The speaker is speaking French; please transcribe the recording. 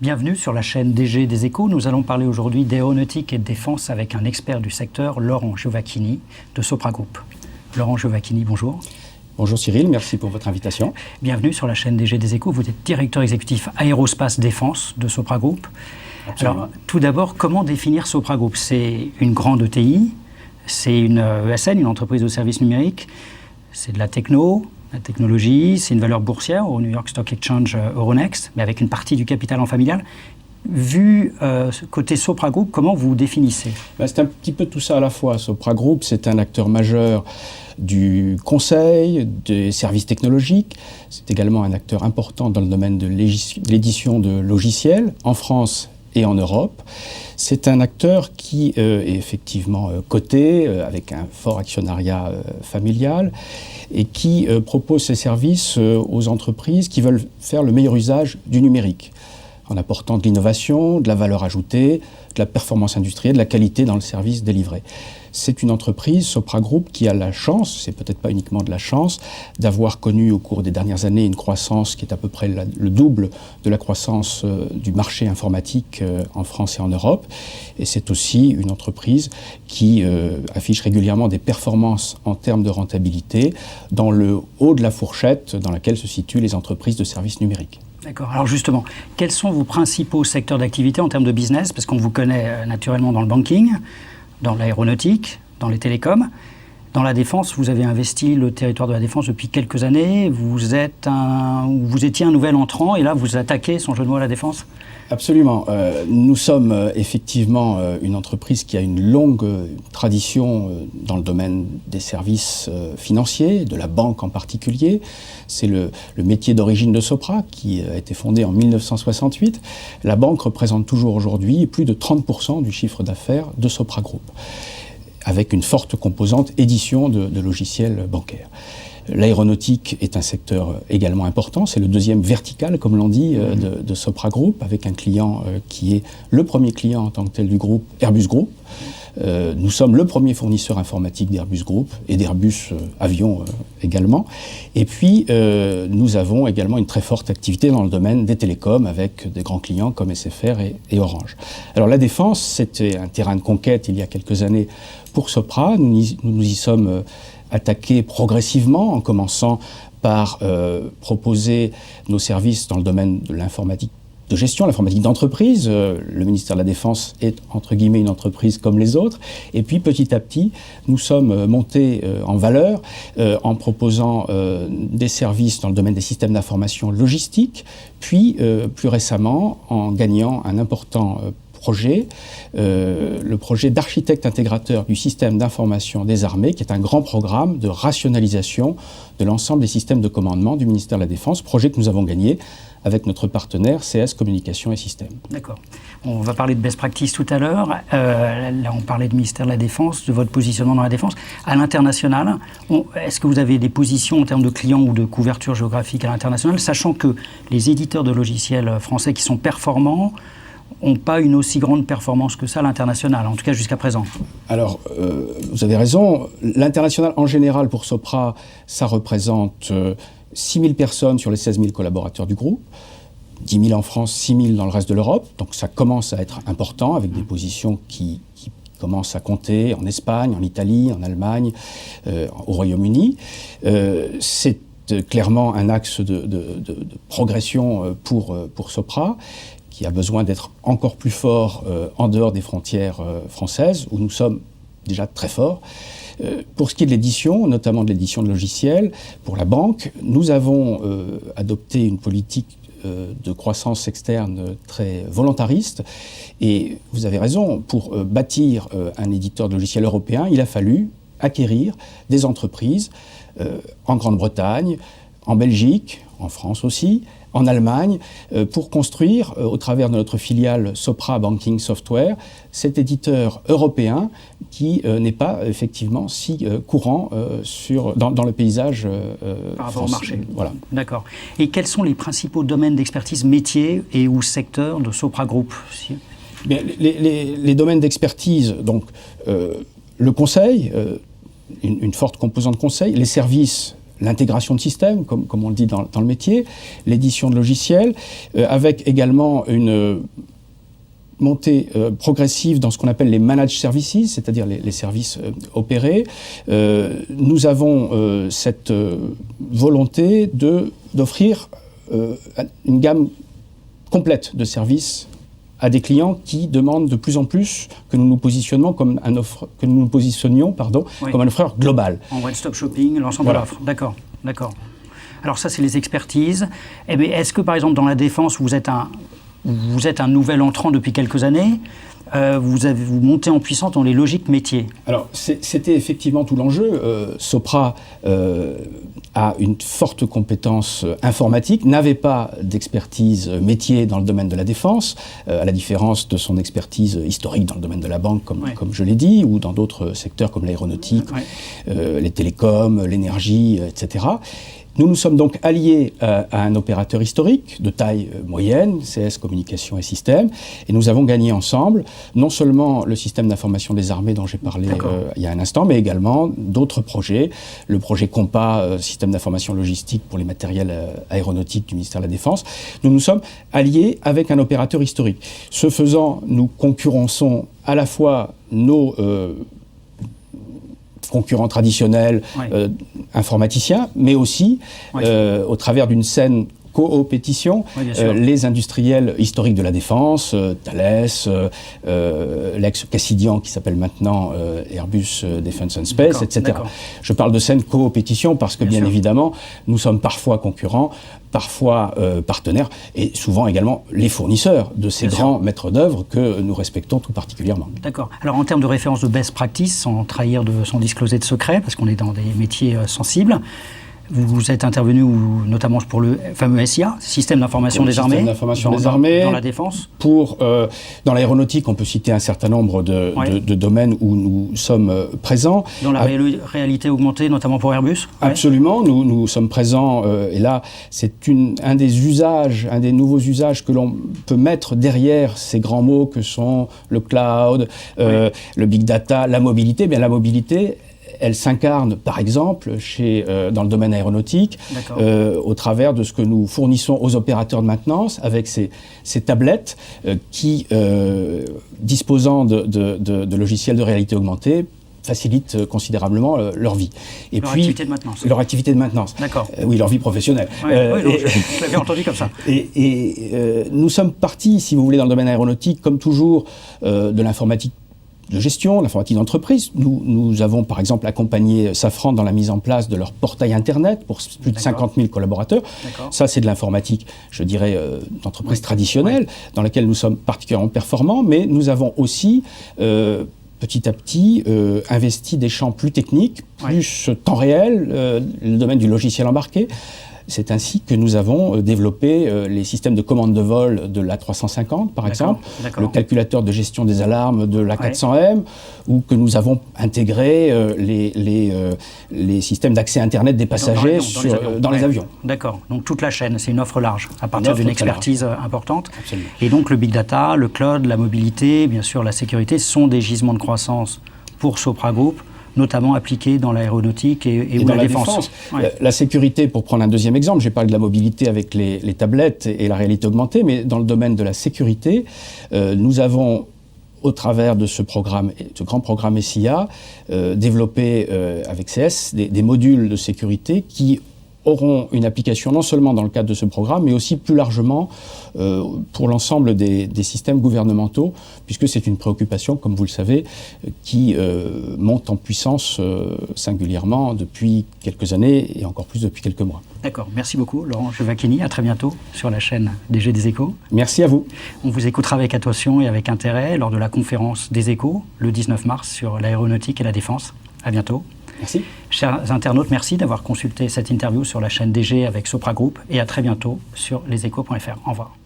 Bienvenue sur la chaîne DG des Échos. Nous allons parler aujourd'hui d'aéronautique et de défense avec un expert du secteur, Laurent Giovacchini, de Sopra Group. Laurent Giovacchini, bonjour. Bonjour Cyril, merci pour votre invitation. Bienvenue sur la chaîne DG des Échos. Vous êtes directeur exécutif Aérospace Défense de Sopra Group. Absolument. Alors, tout d'abord, comment définir Sopra Group? C'est une grande ETI, c'est une ESN, une entreprise de services numériques, c'est de la techno, la technologie, c'est une valeur boursière au New York Stock Exchange Euronext, mais avec une partie du capital en familial. Vu côté Sopra Group, comment vous définissez? C'est un petit peu tout ça à la fois. Sopra Group, c'est un acteur majeur du conseil, des services technologiques. C'est également un acteur important dans le domaine de l'édition de logiciels, en France et en Europe. C'est un acteur qui est effectivement coté, avec un fort actionnariat familial, et qui propose ses services aux entreprises qui veulent faire le meilleur usage du numérique, en apportant de l'innovation, de la valeur ajoutée, de la performance industrielle, de la qualité dans le service délivré. C'est une entreprise, Sopra Group, qui a la chance, c'est peut-être pas uniquement de la chance, d'avoir connu au cours des dernières années une croissance qui est à peu près le double de la croissance du marché informatique en France et en Europe. Et c'est aussi une entreprise qui affiche régulièrement des performances en termes de rentabilité dans le haut de la fourchette dans laquelle se situent les entreprises de services numériques. D'accord. Alors justement, quels sont vos principaux secteurs d'activité en termes de business? Parce qu'on vous connaît naturellement dans le banking, dans l'aéronautique, dans les télécoms. Dans la défense, vous avez investi le territoire de la défense depuis quelques années. Vous étiez un nouvel entrant et là, vous attaquez, sans jeu de mots, à la défense? Absolument. Nous sommes effectivement une entreprise qui a une longue tradition dans le domaine des services financiers, de la banque en particulier. C'est le métier d'origine de Sopra qui a été fondé en 1968. La banque représente toujours aujourd'hui plus de 30% du chiffre d'affaires de Sopra Group, avec une forte composante édition de logiciels bancaires. L'aéronautique est un secteur également important, c'est le deuxième vertical, comme l'on dit, de Sopra Group, avec un client qui est le premier client en tant que tel du groupe, Airbus Group. Nous sommes le premier fournisseur informatique d'Airbus Group et d'Airbus Avion également. Et puis, nous avons également une très forte activité dans le domaine des télécoms avec des grands clients comme SFR et Orange. Alors la défense, c'était un terrain de conquête il y a quelques années pour Sopra. Nous y sommes attaqués progressivement en commençant par proposer nos services dans le domaine de l'informatique de gestion, l'informatique d'entreprise. Le ministère de la Défense est, entre guillemets, une entreprise comme les autres. Et puis, petit à petit, nous sommes montés en valeur en proposant des services dans le domaine des systèmes d'information logistique, puis, plus récemment, en gagnant un important projet, le projet d'architecte intégrateur du système d'information des armées, qui est un grand programme de rationalisation de l'ensemble des systèmes de commandement du ministère de la Défense, projet que nous avons gagné avec notre partenaire CS Communication et Systèmes. D'accord. On va parler de best practice tout à l'heure. Là, on parlait du ministère de la Défense, de votre positionnement dans la défense. À l'international, est-ce que vous avez des positions en termes de clients ou de couverture géographique à l'international, sachant que les éditeurs de logiciels français qui sont performants n'ont pas une aussi grande performance que ça à l'international, en tout cas jusqu'à présent? Alors, vous avez raison. L'international, en général, pour Sopra, ça représente 6 000 personnes sur les 16 000 collaborateurs du groupe, 10 000 en France, 6 000 dans le reste de l'Europe. Donc ça commence à être important, avec des positions qui commencent à compter en Espagne, en Italie, en Allemagne, au Royaume-Uni. C'est clairement un axe de progression pour Sopra, qui a besoin d'être encore plus fort en dehors des frontières françaises, où nous sommes déjà très forts. Pour ce qui est de l'édition, notamment de l'édition de logiciels, pour la banque, nous avons adopté une politique de croissance externe très volontariste. Et vous avez raison, pour bâtir un éditeur de logiciels européen, il a fallu acquérir des entreprises en Grande-Bretagne, en Belgique, en France aussi, en Allemagne, pour construire, au travers de notre filiale Sopra Banking Software, cet éditeur européen qui n'est pas effectivement si courant dans le paysage par rapport au marché. Voilà. D'accord. Et quels sont les principaux domaines d'expertise métiers et ou secteurs de Sopra Group? Bien, les domaines d'expertise, donc le conseil, une forte composante conseil, les services l'intégration de systèmes, comme on le dit dans le métier, l'édition de logiciels, avec également une montée progressive dans ce qu'on appelle les managed services, c'est-à-dire les services opérés. Nous avons cette volonté d'offrir une gamme complète de services à des clients qui demandent de plus en plus que nous nous positionnions comme un offreur global. En one-stop shopping, l'ensemble de l'offre. D'accord. Alors ça, c'est les expertises. Eh bien, est-ce que, par exemple, dans la défense, vous êtes un nouvel entrant depuis quelques années, vous montez en puissance dans les logiques métiers? Alors, c'était effectivement tout l'enjeu. Sopra a une forte compétence informatique, n'avait pas d'expertise métier dans le domaine de la défense, à la différence de son expertise historique dans le domaine de la banque, comme je l'ai dit, ou dans d'autres secteurs comme l'aéronautique, les télécoms, l'énergie, etc. Nous nous sommes donc alliés à un opérateur historique de taille moyenne, CS Communications et Systèmes, et nous avons gagné ensemble non seulement le système d'information des armées dont j'ai parlé il y a un instant, mais également d'autres projets, le projet COMPA, système d'information logistique pour les matériels aéronautiques du ministère de la Défense. Nous nous sommes alliés avec un opérateur historique. Ce faisant, nous concurrençons à la fois nos concurrents traditionnels, informaticiens, mais aussi, au travers d'une saine coopétition, les industriels historiques de la défense, Thales, l'ex-Cassidian qui s'appelle maintenant Airbus Defence and Space, etc. Je parle de saine coopétition parce que, bien évidemment, nous sommes parfois concurrents, parfois partenaires, et souvent également les fournisseurs de ces grands maîtres d'œuvre que nous respectons tout particulièrement. D'accord. Alors en termes de référence de best practice, sans discloser de secret, parce qu'on est dans des métiers sensibles, vous êtes intervenu notamment pour le fameux SIA, Système d'information des armées, dans la défense. Dans l'aéronautique, on peut citer un certain nombre de domaines où nous sommes présents. Dans la réalité augmentée, notamment pour Airbus. Absolument, nous sommes présents, et là, c'est un des nouveaux usages que l'on peut mettre derrière ces grands mots que sont le cloud, le big data, la mobilité. Bien, la mobilité, elle s'incarne, par exemple, dans le domaine aéronautique, au travers de ce que nous fournissons aux opérateurs de maintenance, avec ces tablettes qui, disposant de logiciels de réalité augmentée, facilitent considérablement leur vie. Et activité de maintenance. Leur activité de maintenance. D'accord. Oui, leur vie professionnelle. Je l'avais entendu comme ça. Et nous sommes partis, si vous voulez, dans le domaine aéronautique, comme toujours, de l'informatique de gestion, l'informatique d'entreprise. Nous avons par exemple accompagné Safran dans la mise en place de leur portail Internet pour plus de 50 000 collaborateurs. Ça, c'est de l'informatique, je dirais, d'entreprise traditionnelle, dans laquelle nous sommes particulièrement performants, mais nous avons aussi, petit à petit, investi des champs plus techniques, plus temps réel, le domaine du logiciel embarqué. C'est ainsi que nous avons développé les systèmes de commande de vol de l'A350, par exemple, le calculateur de gestion des alarmes de l'A400M, ou que nous avons intégré les systèmes d'accès Internet des passagers dans les avions. D'accord. Donc toute la chaîne, c'est une offre large, à partir d'une expertise importante. Absolument. Et donc le big data, le cloud, la mobilité, bien sûr la sécurité, sont des gisements de croissance pour Sopra Group, notamment appliquée dans l'aéronautique et dans la défense. La sécurité, pour prendre un deuxième exemple, j'ai parlé de la mobilité avec les tablettes et la réalité augmentée, mais dans le domaine de la sécurité, nous avons, au travers de ce grand programme SIA, développé avec CS des modules de sécurité qui auront une application non seulement dans le cadre de ce programme, mais aussi plus largement pour l'ensemble des systèmes gouvernementaux, puisque c'est une préoccupation, comme vous le savez, qui monte en puissance singulièrement depuis quelques années et encore plus depuis quelques mois. D'accord. Merci beaucoup, Laurent Jovacchini. À très bientôt sur la chaîne DG des Échos. Merci à vous. On vous écoutera avec attention et avec intérêt lors de la conférence des Échos, le 19 mars, sur l'aéronautique et la défense. À bientôt. Merci. Chers internautes, merci d'avoir consulté cette interview sur la chaîne DG avec Sopra Group et à très bientôt sur leséchos.fr. Au revoir.